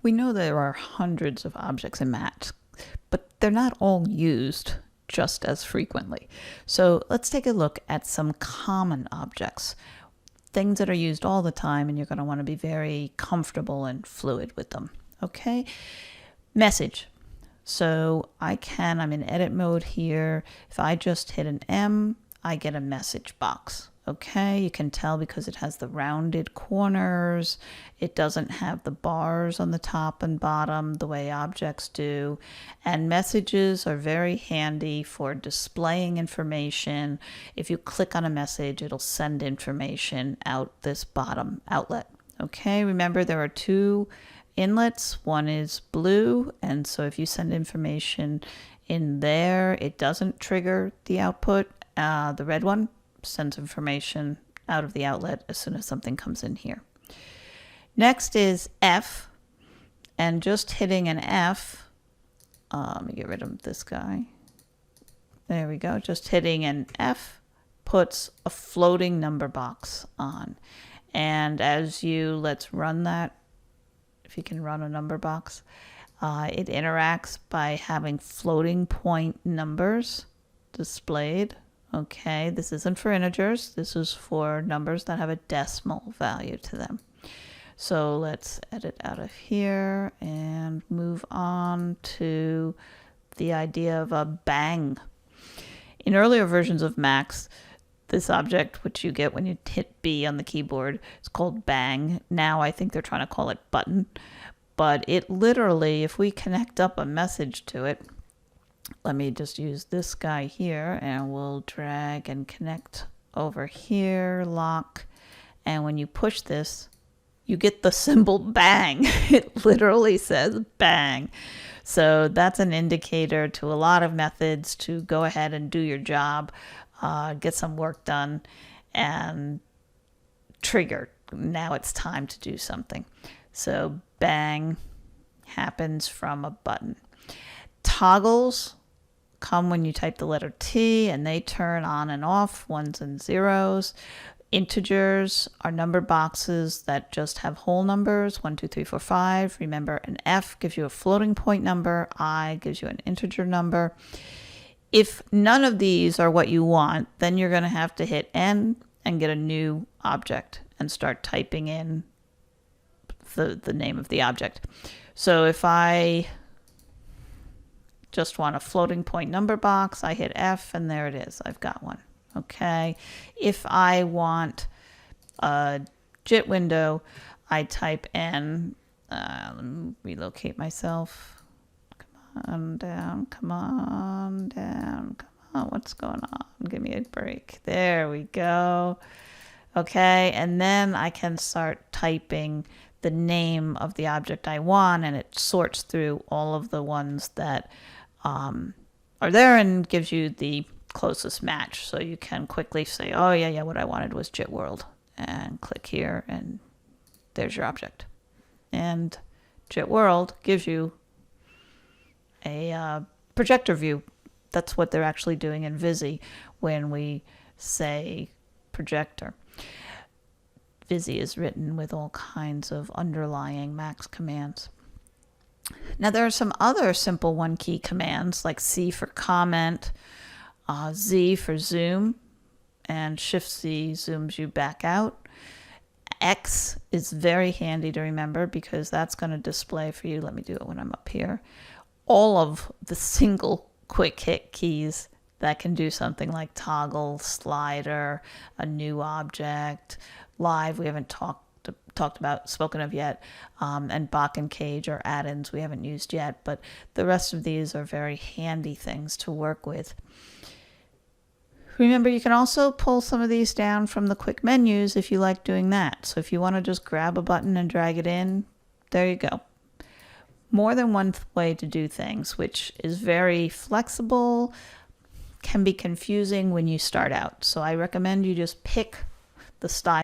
We know there are hundreds of objects in Max, but they're not all used just as frequently. So let's take a look at some common objects, things that are used all the time, and you're going to want to be very comfortable and fluid with them. Okay, message. So I'm in edit mode here. If I just hit an M, I get a message box. Okay, you can tell because it has the rounded corners. It doesn't have the bars on the top and bottom the way objects do. And messages are very handy for displaying information. If you click on a message, it'll send information out this bottom outlet. Okay, remember there are two inlets. One is blue, and so if you send information in there, it doesn't trigger the output. The red one sends information out of the outlet as soon as something comes in here. Next is F, and just hitting an F, let me get rid of this guy. There we go. Just hitting an F puts a floating number box on. And let's run that, if you can run a number box, it interacts by having floating point numbers displayed. Okay, this isn't for integers. This is for numbers that have a decimal value to them. So let's edit out of here and move on to the idea of a bang. In earlier versions of Max, this object, which you get when you hit B on the keyboard, is called bang. Now I think they're trying to call it button. But it literally, if we connect up a message to it, let me just use this guy here and we'll drag and connect over here, lock. And when you push this, you get the symbol bang. It literally says bang. So that's an indicator to a lot of methods to go ahead and do your job, get some work done, and trigger. Now it's time to do something. So bang happens from a button. Toggles come when you type the letter T, and they turn on and off, ones and zeros. Integers are number boxes that just have whole numbers, 1, 2, 3, 4, 5. Remember, an F gives you a floating point number, I gives you an integer number. If none of these are what you want, then you're going to have to hit N and get a new object and start typing in the name of the object. So if I just want a floating point number box, I hit F and there it is. I've got one. Okay. If I want a JIT window, I type N. Let me relocate myself. Come on down, come on down, come on. What's going on? Give me a break. There we go. Okay. And then I can start typing the name of the object I want, and it sorts through all of the ones that are there and gives you the closest match. So you can quickly say, oh yeah, what I wanted was JIT World, and click here and there's your object. And JIT World gives you a projector view. That's what they're actually doing in Vizy when we say projector. Vizy is written with all kinds of underlying Max commands. Now there are some other simple one key commands like C for comment, Z for zoom, and Shift Z zooms you back out. X is very handy to remember because that's going to display for you. Let me do it when I'm up here. All of the single quick hit keys that can do something like toggle, slider, a new object, live we haven't spoken of yet, and Bach and Cage are add-ins we haven't used yet, but the rest of these are very handy things to work with. Remember, you can also pull some of these down from the quick menus if you like doing that. So if you want to just grab a button and drag it in, there you go. More than one way to do things, which is very flexible, can be confusing when you start out. So I recommend you just pick the style.